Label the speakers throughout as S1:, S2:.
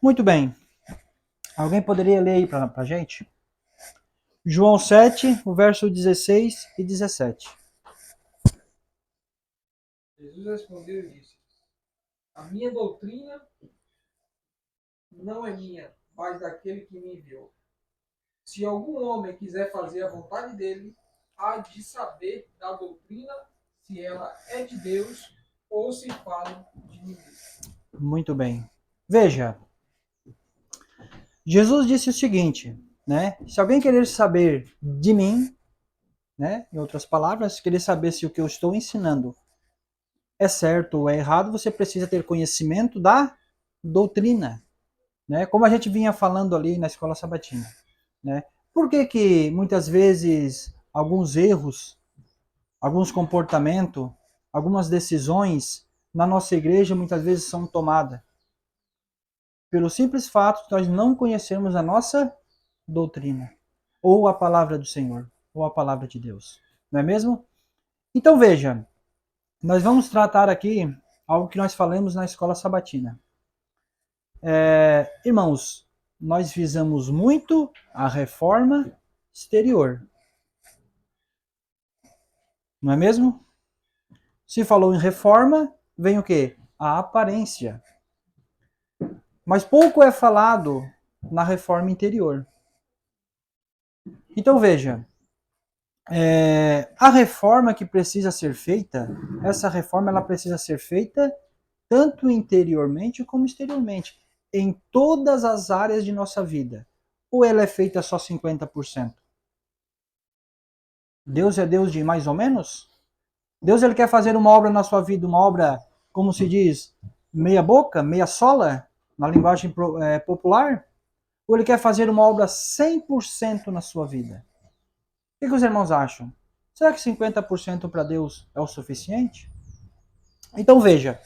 S1: Muito bem. Alguém poderia ler aí para a gente? João 7, o verso 16 e 17.
S2: Jesus respondeu e disse: A minha doutrina não é minha, mas daquele que me enviou. Se algum homem quiser fazer a vontade dele, há de saber da doutrina se ela é de Deus ou se fala de mim mesmo.
S1: Muito bem. Veja, Jesus disse o seguinte, né? Se alguém querer saber de mim, né? Em outras palavras, querer saber se o que eu estou ensinando é certo ou é errado, você precisa ter conhecimento da doutrina, né? Como a gente vinha falando ali na escola sabatina, né? Por que que muitas vezes alguns erros, alguns comportamentos, algumas decisões na nossa igreja muitas vezes são tomadas pelo simples fato de nós não conhecermos a nossa doutrina, ou a palavra do Senhor, ou a palavra de Deus, não é mesmo? Então veja, nós vamos tratar aqui algo que nós falamos na escola sabatina. Irmãos, nós visamos muito a reforma exterior, não é mesmo? Se falou em reforma, vem o quê? A aparência. Mas pouco é falado na reforma interior. Então veja, a reforma que precisa ser feita, essa reforma ela precisa ser feita tanto interiormente como exteriormente, em todas as áreas de nossa vida. Ou ela é feita só 50%? Deus é Deus de mais ou menos? Deus ele quer fazer uma obra na sua vida, uma obra, como se diz, meia boca, meia sola, na linguagem popular? Ou ele quer fazer uma obra 100% na sua vida? O que os irmãos acham? Será que 50% para Deus é o suficiente? Então veja,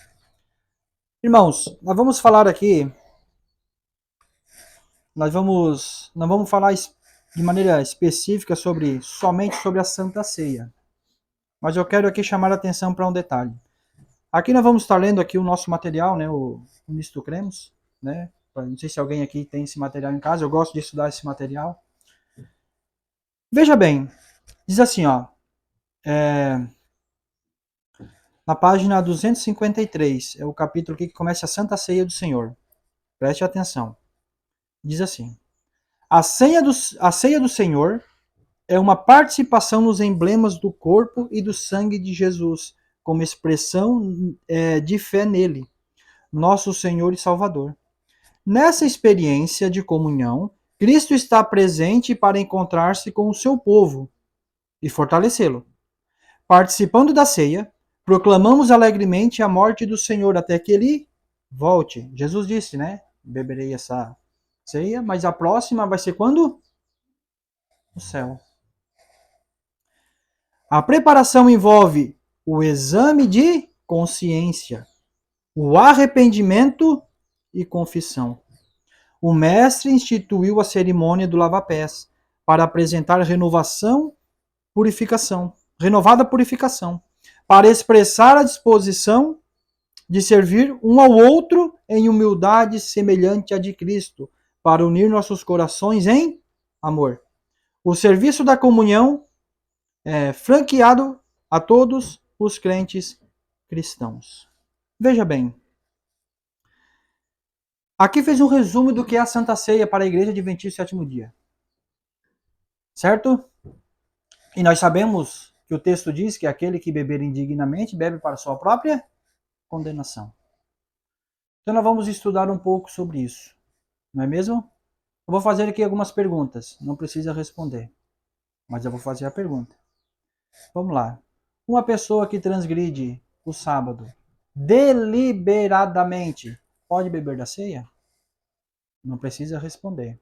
S1: irmãos, nós vamos falar aqui, não vamos falar de maneira específica somente sobre a Santa Ceia. Mas eu quero aqui chamar a atenção para um detalhe. Aqui nós vamos estar lendo aqui o nosso material, né, o Nisto Cremos, né? Não sei se alguém aqui tem esse material em casa, eu gosto de estudar esse material. Veja bem, diz assim, ó, na página 253, é o capítulo aqui que começa a Santa Ceia do Senhor. Preste atenção. Diz assim: a ceia do Senhor é uma participação nos emblemas do corpo e do sangue de Jesus, como expressão de fé nele, nosso Senhor e Salvador. Nessa experiência de comunhão, Cristo está presente para encontrar-se com o seu povo e fortalecê-lo. Participando da ceia, proclamamos alegremente a morte do Senhor até que ele volte. Jesus disse, né? Beberei essa ceia, mas a próxima vai ser quando? No céu. A preparação envolve o exame de consciência, o arrependimento e confissão. O mestre instituiu a cerimônia do lava-pés para apresentar renovada purificação, para expressar a disposição de servir um ao outro em humildade semelhante à de Cristo, para unir nossos corações em amor. O serviço da comunhão é franqueado a todos os crentes cristãos. Veja bem, aqui fez um resumo do que é a Santa Ceia para a Igreja Adventista do Sétimo Dia. Certo? E nós sabemos que o texto diz que aquele que beber indignamente bebe para sua própria condenação. Então nós vamos estudar um pouco sobre isso, não é mesmo? Eu vou fazer aqui algumas perguntas, não precisa responder, mas eu vou fazer a pergunta. Vamos lá. Uma pessoa que transgride o sábado deliberadamente pode beber da ceia? Não precisa responder.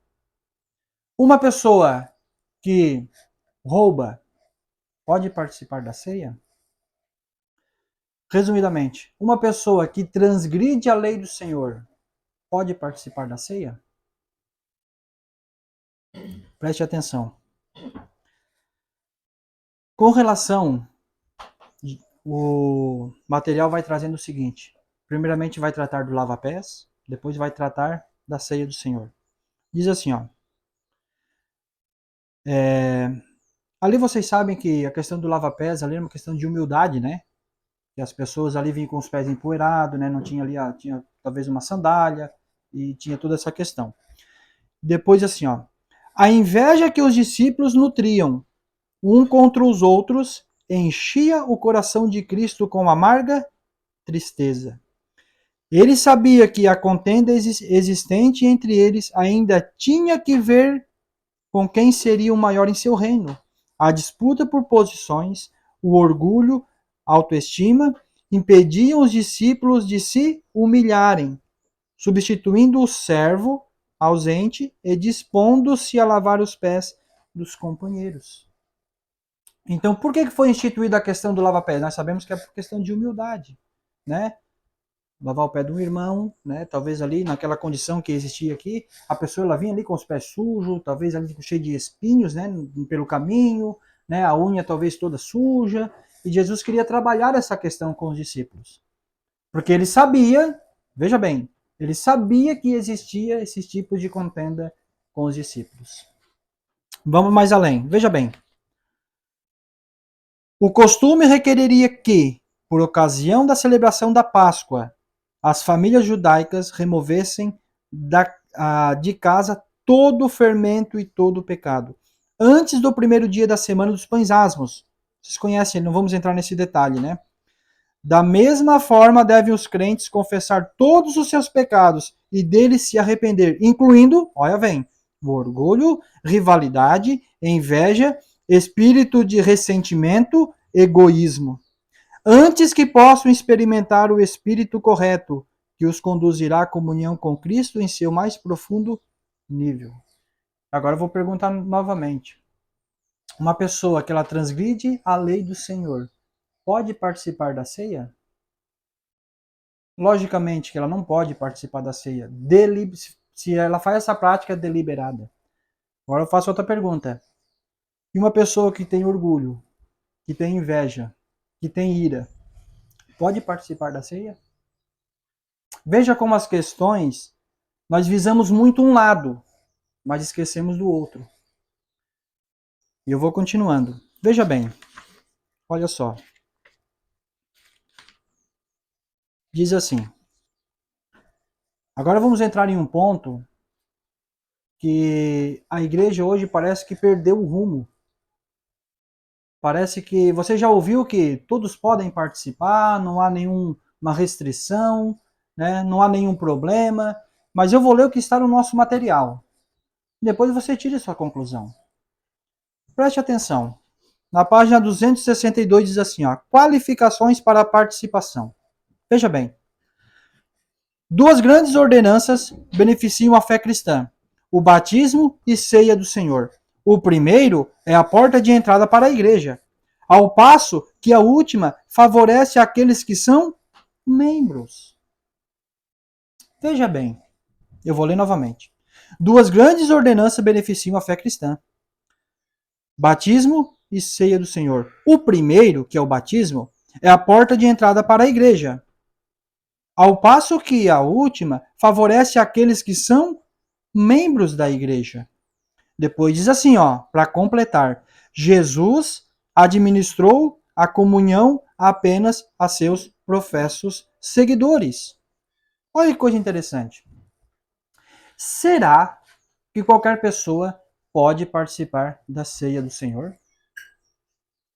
S1: Uma pessoa que rouba pode participar da ceia? Resumidamente, uma pessoa que transgride a lei do Senhor pode participar da ceia? Preste atenção. Com relação, o material vai trazendo o seguinte: primeiramente vai tratar do lava-pés, depois vai tratar da ceia do Senhor. Diz assim, ó. Ali vocês sabem que a questão do lava-pés ali é uma questão de humildade, né? Que as pessoas ali vinham com os pés empoeirados, né? Não tinha ali, tinha talvez uma sandália e tinha toda essa questão. Depois assim, ó. A inveja que os discípulos nutriam um contra os outros enchia o coração de Cristo com amarga tristeza. Ele sabia que a contenda existente entre eles ainda tinha que ver com quem seria o maior em seu reino. A disputa por posições, o orgulho, a autoestima impediam os discípulos de se humilharem, substituindo o servo ausente e dispondo-se a lavar os pés dos companheiros. Então, por que foi instituída a questão do lava-pés? Nós sabemos que é por questão de humildade, né? Lavar o pé de um irmão, né? Talvez ali naquela condição que existia aqui, a pessoa ela vinha ali com os pés sujos, talvez ali cheio de espinhos, né? Pelo caminho, né? A unha talvez toda suja. E Jesus queria trabalhar essa questão com os discípulos, porque ele sabia, veja bem, ele sabia que existia esses tipos de contenda com os discípulos. Vamos mais além. Veja bem. O costume requereria que, por ocasião da celebração da Páscoa, as famílias judaicas removessem de casa todo o fermento e todo o pecado. Antes do primeiro dia da semana dos pães asmos. Vocês conhecem, não vamos entrar nesse detalhe, né? Da mesma forma, devem os crentes confessar todos os seus pecados e deles se arrepender, incluindo, olha bem, o orgulho, rivalidade, inveja, espírito de ressentimento, egoísmo. Antes que possam experimentar o espírito correto, que os conduzirá à comunhão com Cristo em seu mais profundo nível. Agora eu vou perguntar novamente. Uma pessoa que ela transgride a lei do Senhor, pode participar da ceia? Logicamente que ela não pode participar da ceia, se ela faz essa prática deliberada. Agora eu faço outra pergunta. E uma pessoa que tem orgulho, que tem inveja, que tem ira, pode participar da ceia? Veja como as questões, nós visamos muito um lado, mas esquecemos do outro. E eu vou continuando. Veja bem, olha só. Diz assim. Agora vamos entrar em um ponto que a igreja hoje parece que perdeu o rumo. Parece que você já ouviu que todos podem participar, não há nenhuma restrição, né? Não há nenhum problema, mas eu vou ler o que está no nosso material. Depois você tire sua conclusão. Preste atenção. Na página 262 diz assim, ó, qualificações para a participação. Veja bem. Duas grandes ordenanças beneficiam a fé cristã: o batismo e ceia do Senhor. O primeiro é a porta de entrada para a igreja, ao passo que a última favorece aqueles que são membros. Veja bem, eu vou ler novamente. Duas grandes ordenanças beneficiam a fé cristã: batismo e ceia do Senhor. O primeiro, que é o batismo, é a porta de entrada para a igreja, ao passo que a última favorece aqueles que são membros da igreja. Depois diz assim, ó, para completar: Jesus administrou a comunhão apenas a seus professos seguidores. Olha que coisa interessante. Será que qualquer pessoa pode participar da ceia do Senhor?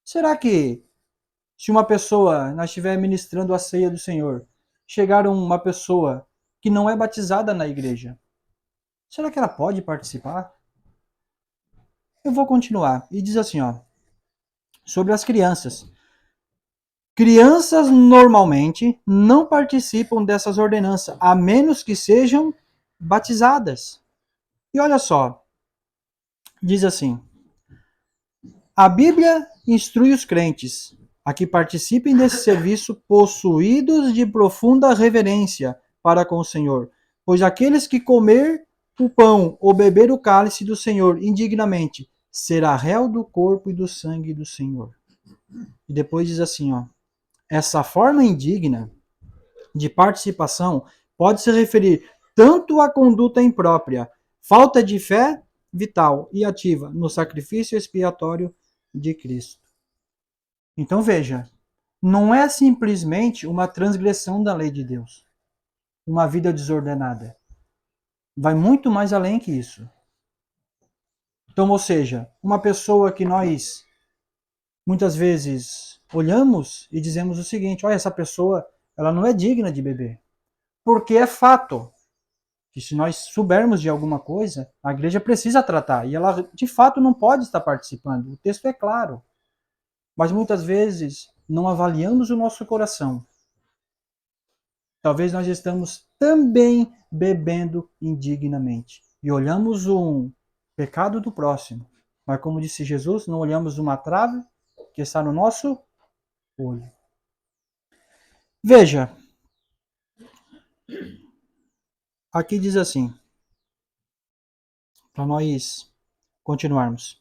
S1: Será que se uma pessoa, nós estiver ministrando a ceia do Senhor, chegar uma pessoa que não é batizada na igreja, será que ela pode participar? Eu vou continuar. E diz assim, ó, sobre as crianças. Crianças normalmente não participam dessas ordenanças, a menos que sejam batizadas. E olha só, diz assim: a Bíblia instrui os crentes a que participem desse serviço possuídos de profunda reverência para com o Senhor, pois aqueles que comer o pão ou beber o cálice do Senhor indignamente será réu do corpo e do sangue do Senhor. E depois diz assim, ó: essa forma indigna de participação pode se referir tanto a conduta imprópria, falta de fé vital e ativa no sacrifício expiatório de Cristo. Então veja, não é simplesmente uma transgressão da lei de Deus, uma vida desordenada. Vai muito mais além que isso. Então, ou seja, uma pessoa que nós muitas vezes olhamos e dizemos o seguinte: olha, essa pessoa ela não é digna de beber. Porque é fato que se nós soubermos de alguma coisa, a igreja precisa tratar. E ela, de fato, não pode estar participando. O texto é claro. Mas muitas vezes não avaliamos o nosso coração. Talvez nós estamos também bebendo indignamente. E olhamos um pecado do próximo. Mas como disse Jesus, não olhamos uma trave que está no nosso olho. Veja, aqui diz assim, para nós continuarmos.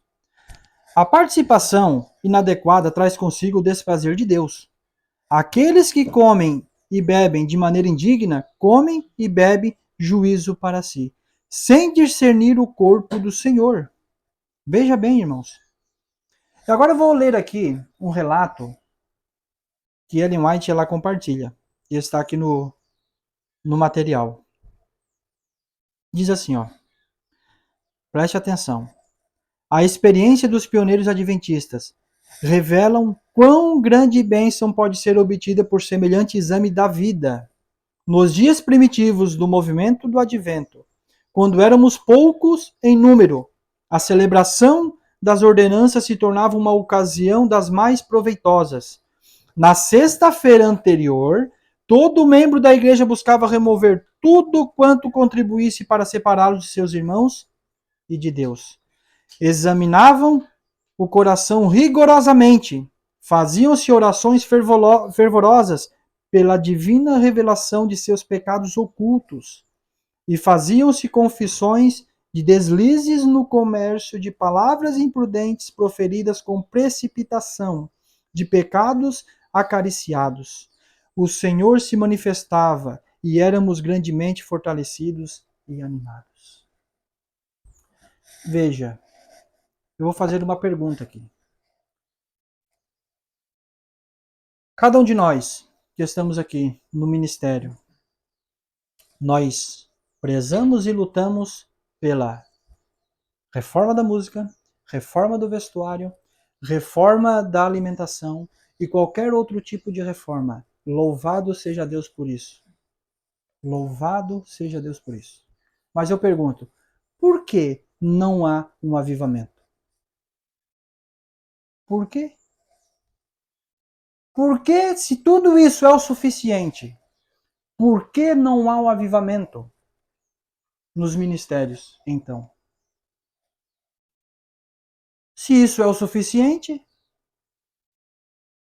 S1: A participação inadequada traz consigo o desprazer de Deus. Aqueles que comem e bebem de maneira indigna, comem e bebem juízo para si, sem discernir o corpo do Senhor. Veja bem, irmãos. E agora eu vou ler aqui um relato que Ellen White ela compartilha. E está aqui no material. Diz assim, ó. Preste atenção. A experiência dos pioneiros adventistas revelam quão grande bênção pode ser obtida por semelhante exame da vida. Nos dias primitivos do movimento do Advento, quando éramos poucos em número, a celebração das ordenanças se tornava uma ocasião das mais proveitosas. Na sexta-feira anterior, todo membro da igreja buscava remover tudo quanto contribuísse para separá-los de seus irmãos e de Deus. Examinavam o coração rigorosamente, faziam-se orações fervorosas pela divina revelação de seus pecados ocultos, e faziam-se confissões de deslizes no comércio, de palavras imprudentes proferidas com precipitação, de pecados acariciados. O Senhor se manifestava e éramos grandemente fortalecidos e animados. Veja, eu vou fazer uma pergunta aqui. Cada um de nós que estamos aqui no ministério, nós prezamos e lutamos pela reforma da música, reforma do vestuário, reforma da alimentação e qualquer outro tipo de reforma. Louvado seja Deus por isso. Louvado seja Deus por isso. Mas eu pergunto, por que não há um avivamento? Por quê? Porque se tudo isso é o suficiente, por que não há um avivamento nos ministérios, então? Se isso é o suficiente,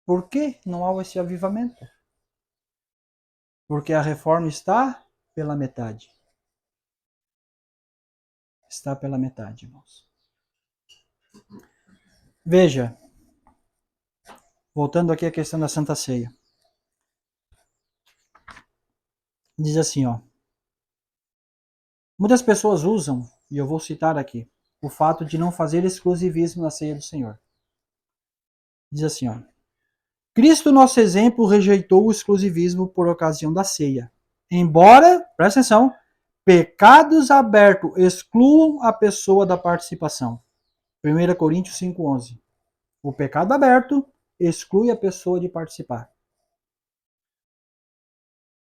S1: por que não há esse avivamento? Porque a reforma está pela metade. Está pela metade, irmãos. Veja, voltando aqui à questão da Santa Ceia. Diz assim, ó. Muitas pessoas usam, e eu vou citar aqui, o fato de não fazer exclusivismo na ceia do Senhor. Diz assim, ó. Cristo, nosso exemplo, rejeitou o exclusivismo por ocasião da ceia. Embora, presta atenção, pecados abertos excluam a pessoa da participação. 1 Coríntios 5,11. O pecado aberto exclui a pessoa de participar.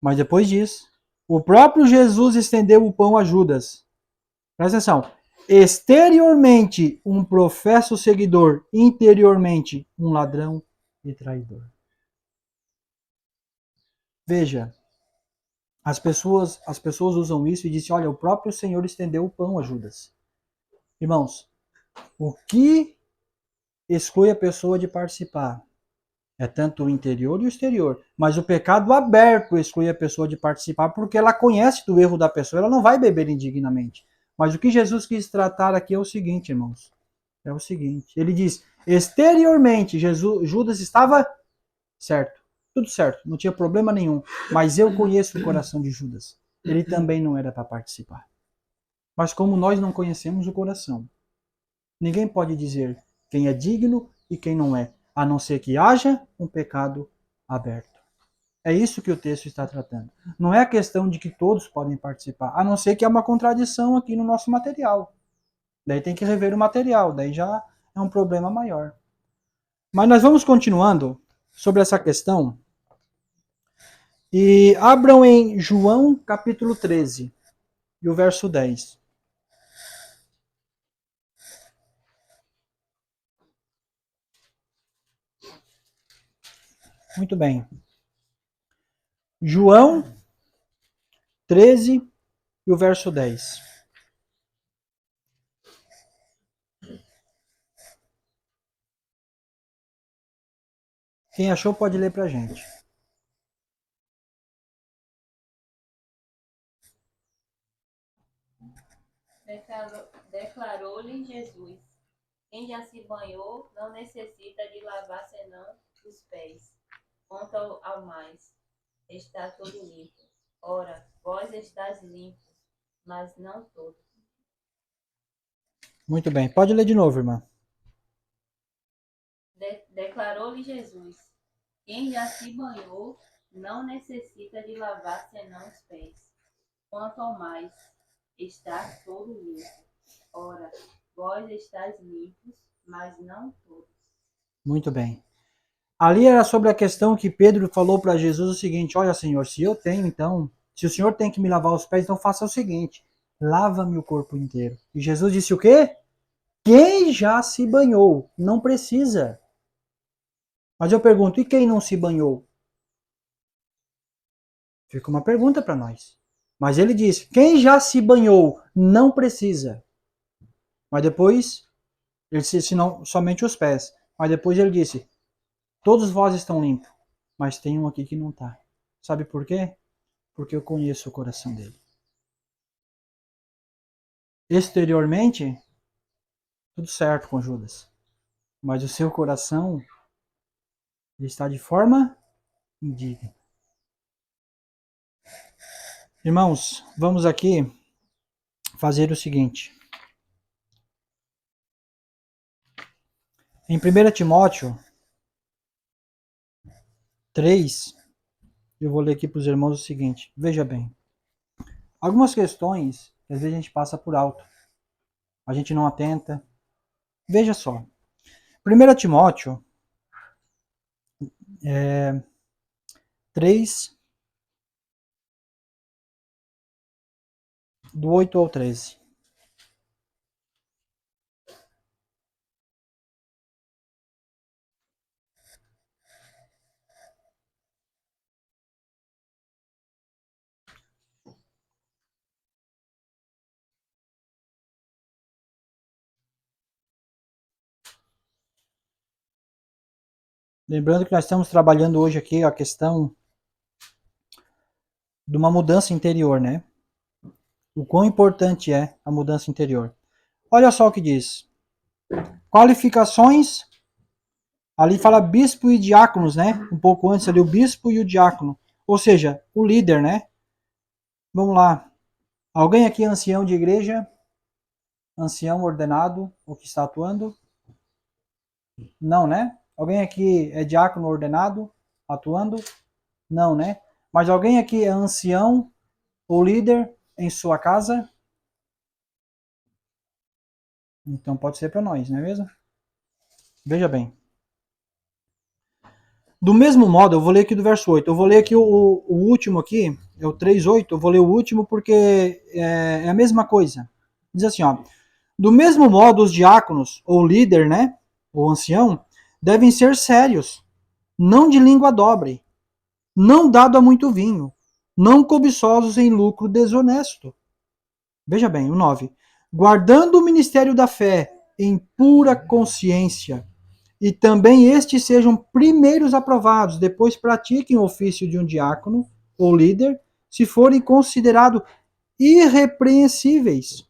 S1: Mas depois diz, o próprio Jesus estendeu o pão a Judas. Presta atenção. Exteriormente um professo seguidor, interiormente um ladrão e traidor. Veja, as pessoas usam isso e dizem, olha, o próprio Senhor estendeu o pão a Judas. Irmãos, o que exclui a pessoa de participar é tanto o interior e o exterior. Mas o pecado aberto exclui a pessoa de participar porque ela conhece do erro da pessoa, ela não vai beber indignamente. Mas o que Jesus quis tratar aqui é o seguinte, irmãos. É o seguinte, ele diz, exteriormente Judas estava certo, tudo certo, não tinha problema nenhum. Mas eu conheço o coração de Judas. ele também não era para participar. Mas como nós não conhecemos o coração, ninguém pode dizer quem é digno e quem não é, a não ser que haja um pecado aberto. É isso que o texto está tratando. Não é a questão de que todos podem participar, a não ser que há uma contradição aqui no nosso material. Daí tem que rever o material, daí já é um problema maior. Mas nós vamos continuando sobre essa questão. E abram em João capítulo 13 e o verso 10. Muito bem. João 13 e o verso 10. Quem achou pode ler para a gente.
S3: Declarou-lhe Jesus: quem já se banhou não necessita de lavar senão os pés. Quanto ao mais, está todo limpo. Ora, vós estáis limpos, mas não todos.
S1: Muito bem. Pode ler de novo, irmã.
S3: Declarou-lhe Jesus: quem já se banhou não necessita de lavar senão os pés. Quanto ao mais, está todo limpo. Ora, vós estáis limpos, mas não todos.
S1: Muito bem. Ali era sobre a questão que Pedro falou para Jesus o seguinte: olha, Senhor, se eu tenho, então, se o Senhor tem que me lavar os pés, então faça o seguinte: lava-me o corpo inteiro. E Jesus disse o quê? Quem já se banhou não precisa. Mas eu pergunto, e quem não se banhou? Fica uma pergunta para nós. Mas ele disse: quem já se banhou não precisa. Mas depois, ele disse: senão, somente os pés. Mas depois ele disse: todos vós estão limpos, mas tem um aqui que não está. Sabe por quê? Porque eu conheço o coração dele. Exteriormente, tudo certo com Judas. Mas o seu coração está de forma indigna. Irmãos, vamos aqui fazer o seguinte. Em 1 Timóteo 3, eu vou ler aqui para os irmãos o seguinte. Veja bem. Algumas questões que às vezes a gente passa por alto. A gente não atenta. Veja só. 1 Timóteo 3, do 8 ao 13. Lembrando que nós estamos trabalhando hoje aqui a questão de uma mudança interior, né? O quão importante é a mudança interior. Olha só o que diz. Qualificações. Ali fala bispo e diáconos, né? Um pouco antes ali, o bispo e o diácono. Ou seja, o líder, né? Vamos lá. Alguém aqui é ancião de igreja? Ancião ordenado, ou que está atuando? Não, né? Alguém aqui é diácono ordenado, atuando? Não, né? Mas alguém aqui é ancião ou líder em sua casa? Então pode ser para nós, não é mesmo? Veja bem. Do mesmo modo, eu vou ler aqui do verso 8. Eu vou ler aqui o último aqui, é o 3:8. Eu vou ler o último porque é a mesma coisa. Diz assim, ó. Do mesmo modo, os diáconos, ou líder, né? Ou ancião, devem ser sérios, não de língua dobre, não dado a muito vinho, não cobiçosos em lucro desonesto. Veja bem, o 9. Guardando o ministério da fé em pura consciência, e também estes sejam primeiros aprovados, depois pratiquem o ofício de um diácono ou líder, se forem considerados irrepreensíveis.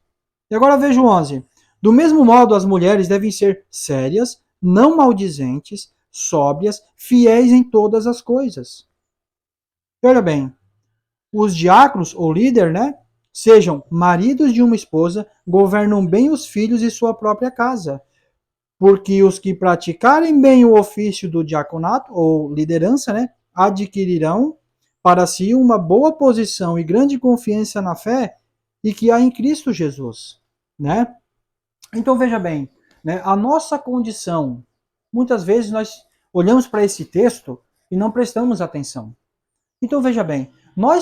S1: E agora veja o 11. Do mesmo modo, as mulheres devem ser sérias, não maldizentes, sóbrias, fiéis em todas as coisas. E olha bem, os diáconos, ou líder, né, sejam maridos de uma esposa, governam bem os filhos e sua própria casa. Porque os que praticarem bem o ofício do diaconato, ou liderança, né, adquirirão para si uma boa posição e grande confiança na fé e que há em Cristo Jesus, né? Então veja bem, né, a nossa condição, muitas vezes nós olhamos para esse texto e não prestamos atenção. Então veja bem,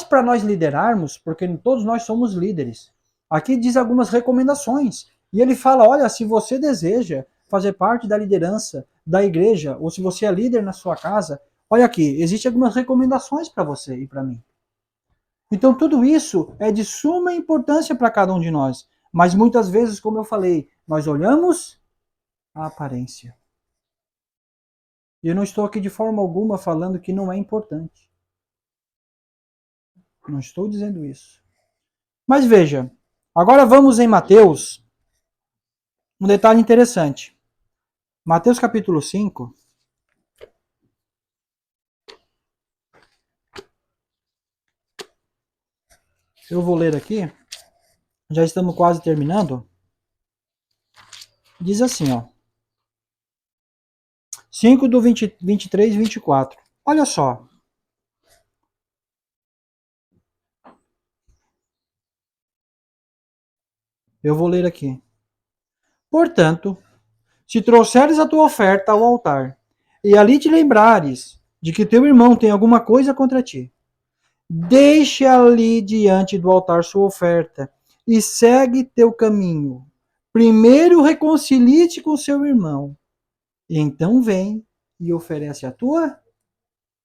S1: para nós liderarmos, porque todos nós somos líderes, aqui diz algumas recomendações. E ele fala, olha, se você deseja fazer parte da liderança da igreja, ou se você é líder na sua casa, olha aqui, existem algumas recomendações para você e para mim. Então tudo isso é de suma importância para cada um de nós. Mas muitas vezes, como eu falei, nós olhamos a aparência. E eu não estou aqui de forma alguma falando que não é importante. Não estou dizendo isso. Mas veja, agora vamos em Mateus, um detalhe interessante. Mateus capítulo 5. Eu vou ler aqui. Já estamos quase terminando. Diz assim, ó. 5 do 23 e 24. Olha só. Eu vou ler aqui. Portanto, se trouxeres a tua oferta ao altar, e ali te lembrares de que teu irmão tem alguma coisa contra ti, deixe ali diante do altar sua oferta e segue teu caminho. Primeiro reconcilie-te com seu irmão, e então vem e oferece a tua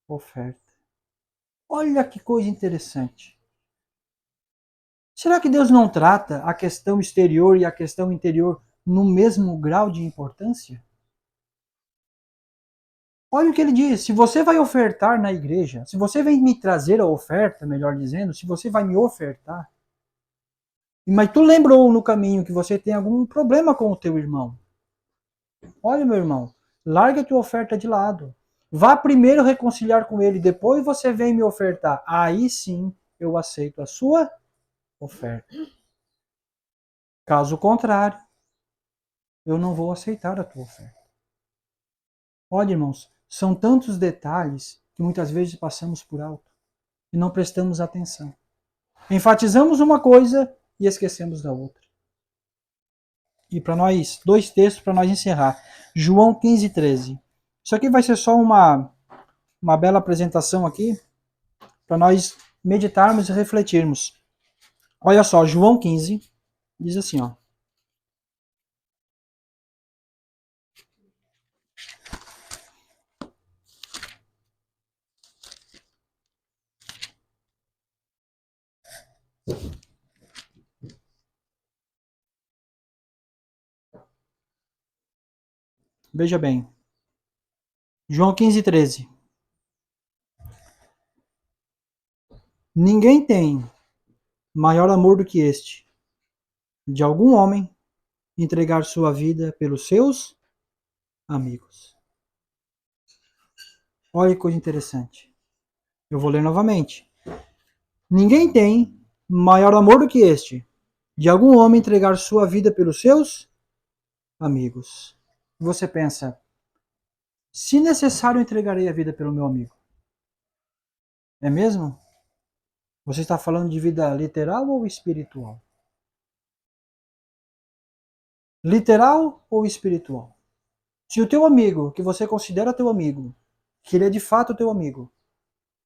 S1: oferta. Olha que coisa interessante. Será que Deus não trata a questão exterior e a questão interior no mesmo grau de importância? Olha o que ele diz, se você vai ofertar na igreja, se você vem me trazer a oferta, melhor dizendo, se você vai me ofertar, mas tu lembrou no caminho que você tem algum problema com o teu irmão. Olha, meu irmão, larga a tua oferta de lado. Vá primeiro reconciliar com ele, depois você vem me ofertar. Aí sim eu aceito a sua oferta. Caso contrário, eu não vou aceitar a tua oferta. Olha, irmãos, são tantos detalhes que muitas vezes passamos por alto e não prestamos atenção. Enfatizamos uma coisa e esquecemos da outra. E para nós, dois textos para nós encerrar. João 15, 13. Isso aqui vai ser só uma bela apresentação aqui, para nós meditarmos e refletirmos. Olha só, João 15 diz assim, ó. Veja bem. João 15, 13. Ninguém tem maior amor do que este, de algum homem entregar sua vida pelos seus amigos. Olha que coisa interessante. Eu vou ler novamente. Ninguém tem maior amor do que este, de algum homem entregar sua vida pelos seus amigos. Você pensa, se necessário, entregarei a vida pelo meu amigo. É mesmo? Você está falando de vida literal ou espiritual? Literal ou espiritual? Se o teu amigo, que você considera teu amigo, que ele é de fato teu amigo,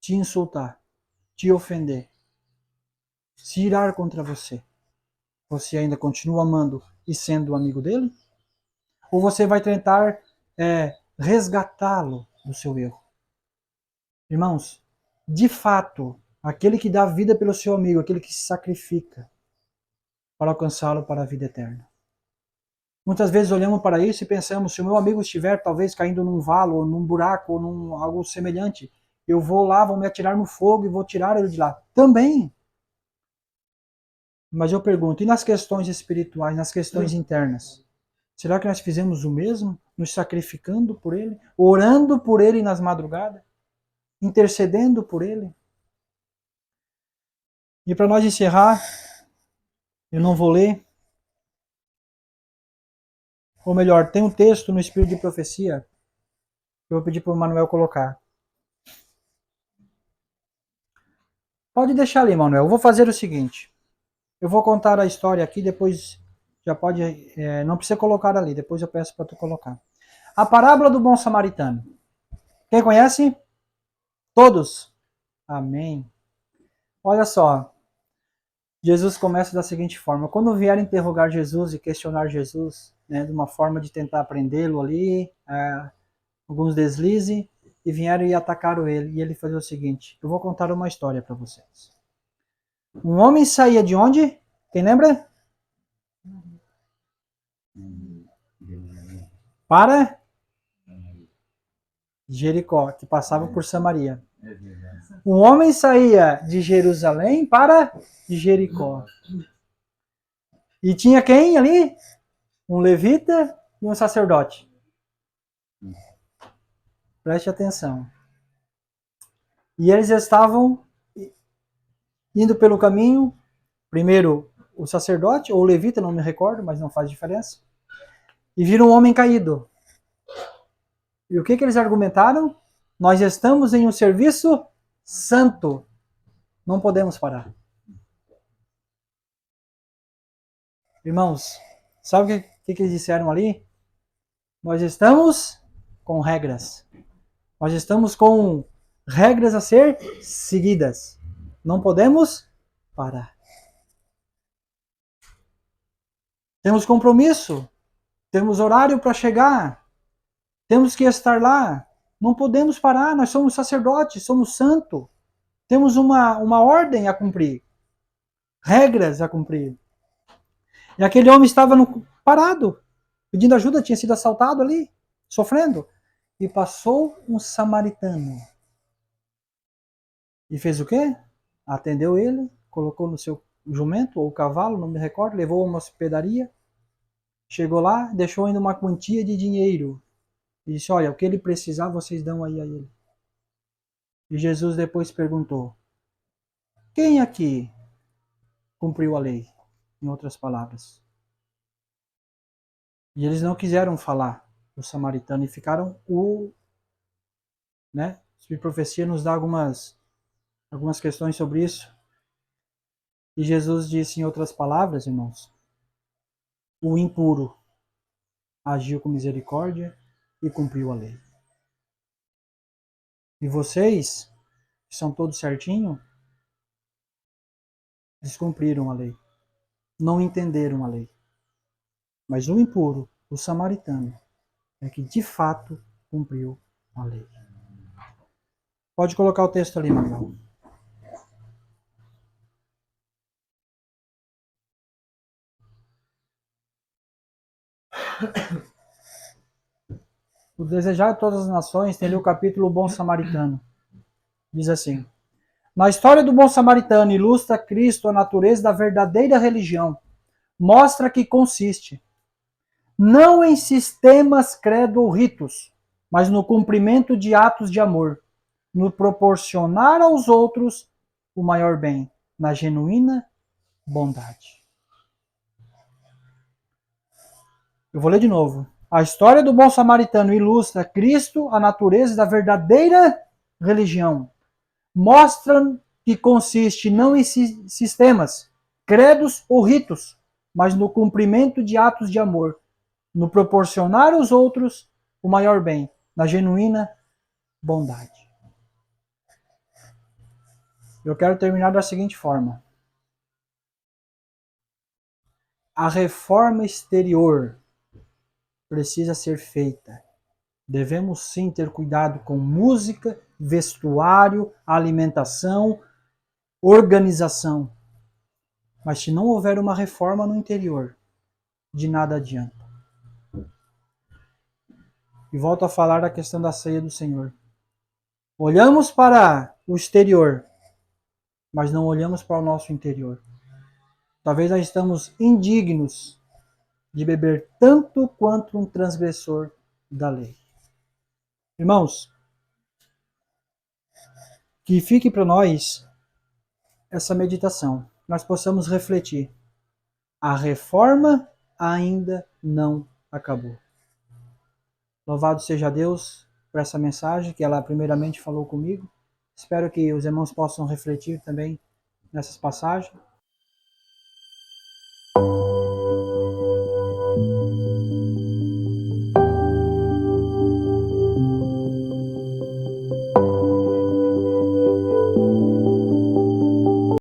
S1: te insultar, te ofender, se irar contra você, você ainda continua amando e sendo amigo dele? Ou você vai tentar resgatá-lo do seu erro? Irmãos, de fato, aquele que dá vida pelo seu amigo, aquele que se sacrifica para alcançá-lo para a vida eterna. Muitas vezes olhamos para isso e pensamos, se o meu amigo estiver talvez caindo num valo, ou num buraco, ou num algo semelhante, eu vou lá, vou me atirar no fogo e vou tirar ele de lá. Também. Mas eu pergunto, e nas questões espirituais, nas questões internas? Será que nós fizemos o mesmo? Nos sacrificando por ele? Orando por ele nas madrugadas? Intercedendo por ele? E para nós encerrar, eu não vou ler. Ou melhor, tem um texto no Espírito de Profecia que eu vou pedir para o Manuel colocar. Pode deixar ali, Manuel. Eu vou fazer o seguinte. Eu vou contar a história aqui, depois já pode... não precisa colocar ali, depois eu peço para tu colocar. A parábola do bom samaritano. Quem conhece? Todos? Amém. Olha só. Jesus começa da seguinte forma. Quando vieram interrogar Jesus e questionar Jesus, né, de uma forma de tentar prendê-lo ali, alguns deslizes, e vieram e atacaram ele. E ele fazia o seguinte. Eu vou contar uma história para vocês. Um homem saía de onde? Quem lembra? Para Jericó, que passava por Samaria. Um homem saía de Jerusalém para Jericó. E tinha quem ali? Um levita e um sacerdote. Preste atenção. E eles estavam indo pelo caminho, primeiro o sacerdote, ou o levita, não me recordo, mas não faz diferença, e viram um homem caído. E o que eles argumentaram? Nós estamos em um serviço santo. Não podemos parar. Irmãos, sabe o que eles disseram ali? Nós estamos com regras. Nós estamos com regras a ser seguidas. Não podemos parar. Temos compromisso. Temos horário para chegar. Temos que estar lá. Não podemos parar. Nós somos sacerdotes, somos santos. Temos uma ordem a cumprir. Regras a cumprir. E aquele homem estava parado, pedindo ajuda, tinha sido assaltado ali, sofrendo. E passou um samaritano. E fez o quê? Atendeu ele, colocou no seu jumento ou cavalo, não me recordo, levou a uma hospedaria. Chegou lá, deixou ainda uma quantia de dinheiro. E disse, olha, o que ele precisar, vocês dão aí a ele. E Jesus depois perguntou, quem aqui cumpriu a lei? Em outras palavras. E eles não quiseram falar o samaritano e ficaram né? A profecia nos dá algumas questões sobre isso. E Jesus disse em outras palavras, irmãos, o impuro agiu com misericórdia e cumpriu a lei. E vocês, que são todos certinho, descumpriram a lei. Não entenderam a lei. Mas o impuro, o samaritano, é que de fato cumpriu a lei. Pode colocar o texto ali, Manuel. O desejar de todas as nações tem ali o capítulo Bom Samaritano. Diz assim, na história do Bom Samaritano ilustra Cristo a natureza da verdadeira religião. Mostra que consiste não em sistemas, credo ou ritos, mas no cumprimento de atos de amor, no proporcionar aos outros o maior bem, na genuína bondade. Eu vou ler de novo. A história do bom samaritano ilustra Cristo, a natureza da verdadeira religião. Mostra que consiste não em sistemas, credos ou ritos, mas no cumprimento de atos de amor, no proporcionar aos outros o maior bem, na genuína bondade. Eu quero terminar da seguinte forma. A reforma exterior precisa ser feita. Devemos sim ter cuidado com música, vestuário, alimentação, organização. Mas se não houver uma reforma no interior, de nada adianta. E volto a falar da questão da ceia do Senhor. Olhamos para o exterior, mas não olhamos para o nosso interior. Talvez nós estamos indignos de beber tanto quanto um transgressor da lei. Irmãos, que fique para nós essa meditação, nós possamos refletir. A reforma ainda não acabou. Louvado seja Deus por essa mensagem que ela primeiramente falou comigo. Espero que os irmãos possam refletir também nessas passagens